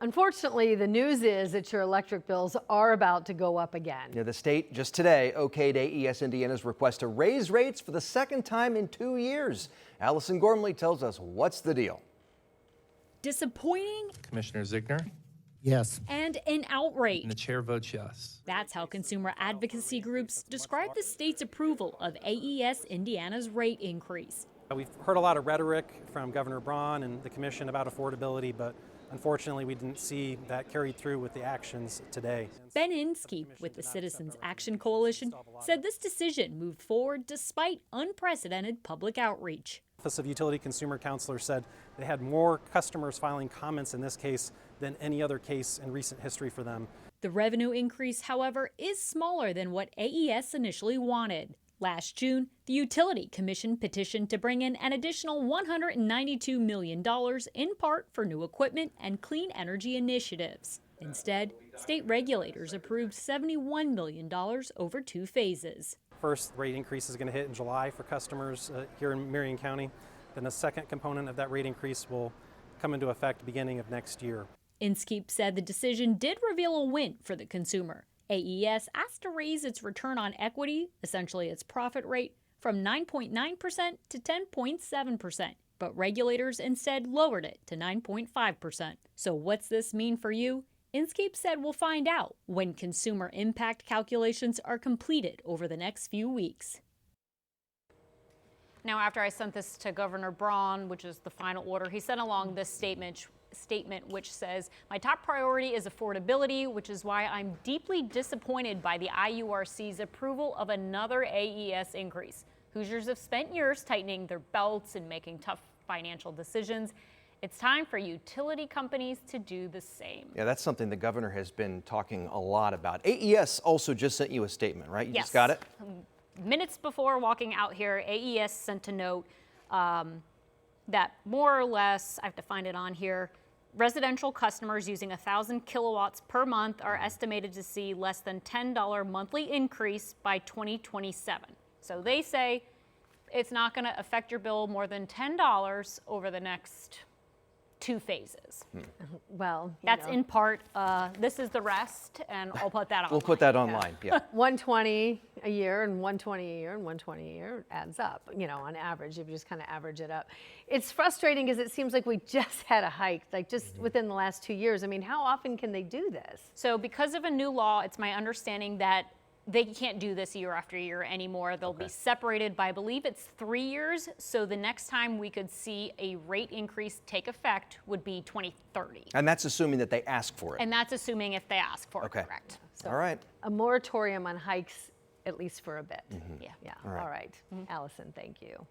Unfortunately, the news is that your electric bills are about to go up again. Yeah, the state just today okayed AES Indiana's request to raise rates for the second time in 2 years. Allison Gormley tells us what's the deal. Disappointing? Commissioner Ziegner? Yes. And an outrage. And the chair votes yes. That's how consumer advocacy groups describe the state's approval of AES Indiana's rate increase. We've heard a lot of rhetoric from Governor Braun and the commission about affordability, but unfortunately, we didn't see that carried through with the actions today. Ben Inskeep with the Citizens Action Coalition said this decision moved forward despite unprecedented public outreach. Office of Utility Consumer Counselor said they had more customers filing comments in this case than any other case in recent history for them. The revenue increase, however, is smaller than what AES initially wanted. Last June, the Utility Commission petitioned to bring in an additional $192 million, in part for new equipment and clean energy initiatives. Instead, state regulators approved $71 million over 2 phases. First rate increase is going to hit in July for customers here in Marion County. Then the second component of that rate increase will come into effect beginning of next year. Inskeep said the decision did reveal a win for the consumer. AES asked to raise its return on equity, essentially its profit rate, from 9.9% to 10.7%, but regulators instead lowered it to 9.5%. So what's this mean for you? Inskeep said we'll find out when consumer impact calculations are completed over the next few weeks. Now, after I sent this to Governor Braun, which is the final order, he sent along this statement which says, "My top priority is affordability, which is why I'm deeply disappointed by the IURC's approval of another AES increase. Hoosiers have spent years tightening their belts and making tough financial decisions. It's time for utility companies to do the same." Yeah, that's something the governor has been talking a lot about. AES also just sent you a statement, right? You Yes. just got it? Minutes before walking out here, AES sent a note that more or less, I have to find it on here, residential customers using 1,000 kilowatts per month are estimated to see less than $10 monthly increase by 2027. So they say it's not going to affect your bill more than $10 over the next 2 phases. Well, That's in part. This is the rest, and I'll put that on. We'll put that online, yeah. 120 a year and 120 a year and 120 a year adds up, on average, if you just kind of average it up. It's frustrating because it seems like we just had a hike, like just within the last 2 years. I mean, how often can they do this? So because of a new law, it's my understanding that they can't do this year after year anymore. They'll be separated by, I believe it's 3 years. So the next time we could see a rate increase take effect would be 2030. And that's assuming that they ask for it. And that's assuming if they ask for it, correct. So All right. a moratorium on hikes, at least for a bit. Yeah. Yeah, All right. all right. Allison, thank you.